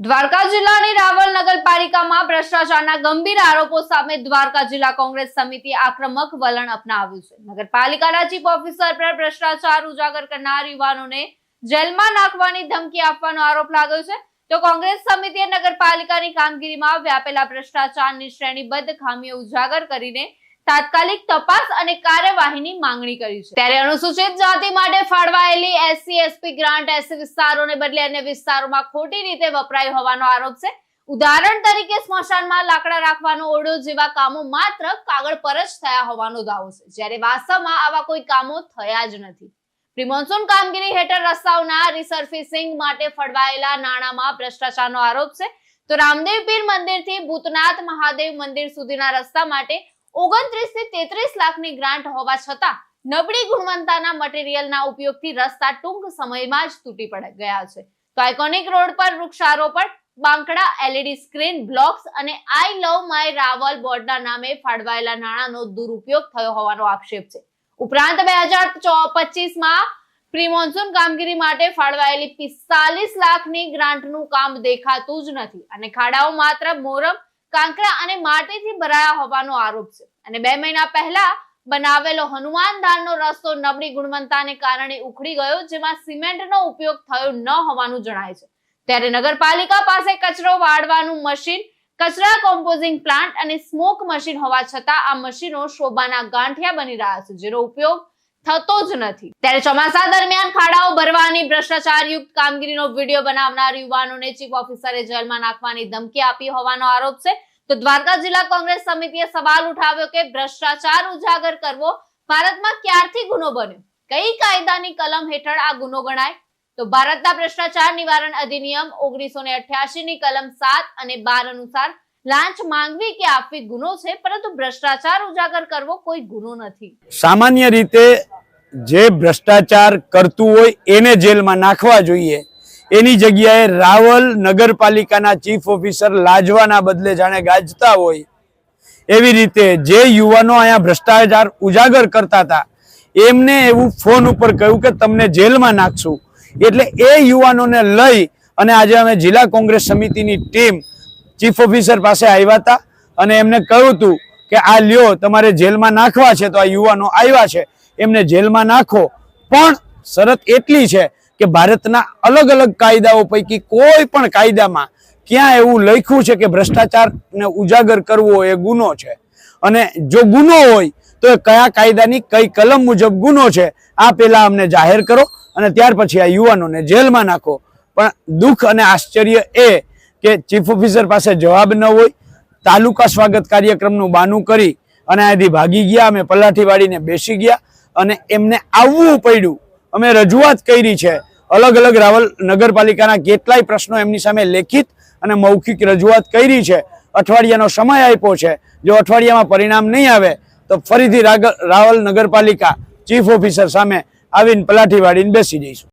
દ્વારકા જિલ્લાની રાવલ નગરપાલિકામાં ભ્રષ્ટાચારના ગંભીર આરોપો સામે દ્વારકા જિલ્લા કોંગ્રેસ સમિતિ આક્રમક વલણ અપનાવ્યું છે। નગરપાલિકાના ચીફ ઓફિસર પર ભ્રષ્ટાચાર ઉજાગર કરનાર યુવાનોને જેલમાં નાખવાની ધમકી આપવાનો આરોપ લાગ્યો છે। તો કોંગ્રેસ સમિતિએ નગરપાલિકાની કામગીરીમાં વ્યાપેલા ભ્રષ્ટાચારની શ્રેણીબદ્ધ ખામીઓ ઉજાગર કરીને તાત્કાલિક તપાસ અને કાર્યવાહીની માંગણી કરી છે। ત્યારે અનુસૂચિત જાતિ માટે ફાળવાયેલી એસસી એસપી ગ્રાન્ટ એસસી વિસ્તારોને બદલે અન્ય વિસ્તારોમાં ખોટી રીતે વપરાઈ હોવાનો આરોપ છે। ઉદાહરણ તરીકે સ્મશાનમાં લાકડા રાખવાનો ઓરડો જેવા કામો માત્ર કાગળ પર જ થયા હોવાનો દાવો છે, જ્યારે વાસ્તવમાં આવા કોઈ કામો થયા જ નથી। પ્રી-મોન્સૂન કામગીરી હેઠળ રસ્તાઓના રિસર્ફેસિંગ માટે ફળવાયેલા નાણાંમાં ભ્રષ્ટાચારનો આરોપ છે। તો રામદેવ પીર મંદિરથી ભૂતનાથ મહાદેવ મંદિર સુધીના રસ્તા માટે 29 થી 33 લાખની ગ્રાન્ટ હોવા છતાં નબળી ગુણવત્તાના મટીરીયલના ઉપયોગથી રસ્તા ટૂંક સમયમાં જ તૂટી પડી ગયા છે। તો આઇકોનિક રોડ પર વૃક્ષારોપણ, બાંકડા એલઈડી સ્ક્રીન, બ્લોક્સ અને આઈ લવ માય રાવલ બોર્ડના નામે ફાળવાયેલા નાણાંનો દુરુપયોગ થયો હોવાનો આક્ષેપ છે। ઉપરાંત 2025માં પ્રી મોન્સૂન કામગીરી માટે ફાળવાયેલી 45 લાખની ગ્રાન્ટનું કામ દેખાતું જ નથી અને ખાડાઓ માત્ર મોરમ, કાંકરા અને માટીથી ભરાયા હોવાનો આરોપ છે। અને 2 મહિના પહેલા બનાવેલો હનુમાન ધારનો રસ્તો નબળી ગુણવત્તાને કારણે ઉખડી ગયો, જેમાં સિમેન્ટનો ઉપયોગ થયો ન હોવાનું જણાય છે। ત્યારે નગરપાલિકા પાસે કચરો વાળવાનું મશીન, કચરા કોમ્પોઝિંગ પ્લાન્ટ અને સ્મોક મશીન હોવા છતાં આ મશીનો શોભાના ગાંઠિયા બની રહ્યા છે, જેનો ઉપયોગ થતો જ નથી। ત્યારે ચોમાસા દરમિયાન ખાડાઓ ભરવાની ભ્રષ્ટાચારયુક્ત કામગીરીનો વિડીયો બનાવનાર યુવાનોને ચીફ ઓફિસરે જેલમાં નાખવાની ધમકી આપી હોવાનો આરોપ છે। તો દ્વારકા જિલ્લા કોંગ્રેસ સમિતિએ સવાલ ઉઠાવ્યો કે ભ્રષ્ટાચાર ઉજાગર કરવો ભારતમાં ક્યારથી ગુનો બન્યો, કઈ કાયદાની કલમ હેઠળ આ ગુનો ગણાય? તો ભારતના ભ્રષ્ટાચાર નિવારણ અધિનિયમ 1988ની કલમ 7 અને 12 અનુસાર લાંચ માંગવી કે આપવી ગુનો છે, પરંતુ ભ્રષ્ટાચાર ઉજાગર કરવો કોઈ ગુનો નથી। સામાન્ય રીતે જે ભ્રષ્ટાચાર કરતું હોય એને જેલમાં નાખવા જોઈએ, એની જગ્યાએ રાવલ નગરપાલિકાના ચીફ ઓફિસર લાજવાના બદલે જાણે ગાજતા હોય એવી રીતે જે યુવાનો અહીંયા ભ્રષ્ટાચાર ઉજાગર કરતા હતા એમને એવું ફોન ઉપર કહ્યું કે તમને જેલમાં નાખશું। એટલે એ યુવાનોને લઈ અને આજે અમે જિલ્લા કોંગ્રેસ સમિતિની ટીમ ચીફ ઓફિસર પાસે આવ્યા હતા અને એમને કહ્યું હતું કે આ લ્યો તમારે જેલમાં નાખવા છે, તો આ યુવાનો આવ્યા છે એમને જેલમાં નાખો, પણ શરત એટલી છે કે ભારતના અલગ અલગ કાયદાઓ પૈકી કોઈ પણ કાયદામાં ક્યાં એવું લખ્યું છે કે ભ્રષ્ટાચારને ઉજાગર કરવો એ ગુનો છે, અને જો ગુનો હોય તો એ કયા કાયદાની કઈ કલમ મુજબ ગુનો છે આ પહેલા અમને જાહેર કરો અને ત્યાર પછી આ યુવાનોને જેલમાં નાખો। પણ દુઃખ અને આશ્ચર્ય એ કે ચીફ ઓફિસર પાસે જવાબ ન હોય, તાલુકા સ્વાગત કાર્યક્રમનું બાનું કરી અને અહીંથી ભાગી ગયા। અમે પલાઠી વાળીને બેસી ગયા અને એમને આવવું પડ્યું। અમે રજૂઆત કરી છે, અલગ અલગ રાવલ નગરપાલિકાના કેટલાય પ્રશ્નો એમની સામે લેખિત અને મૌખિક રજૂઆત કરી છે। અઠવાડિયાનો સમય આપ્યો છે, જો અઠવાડિયામાં પરિણામ નહીં આવે તો ફરીથી રાવલ નગરપાલિકા ચીફ ઓફિસર સામે આવીને પલાઠી વાળીને બેસી જઈશું।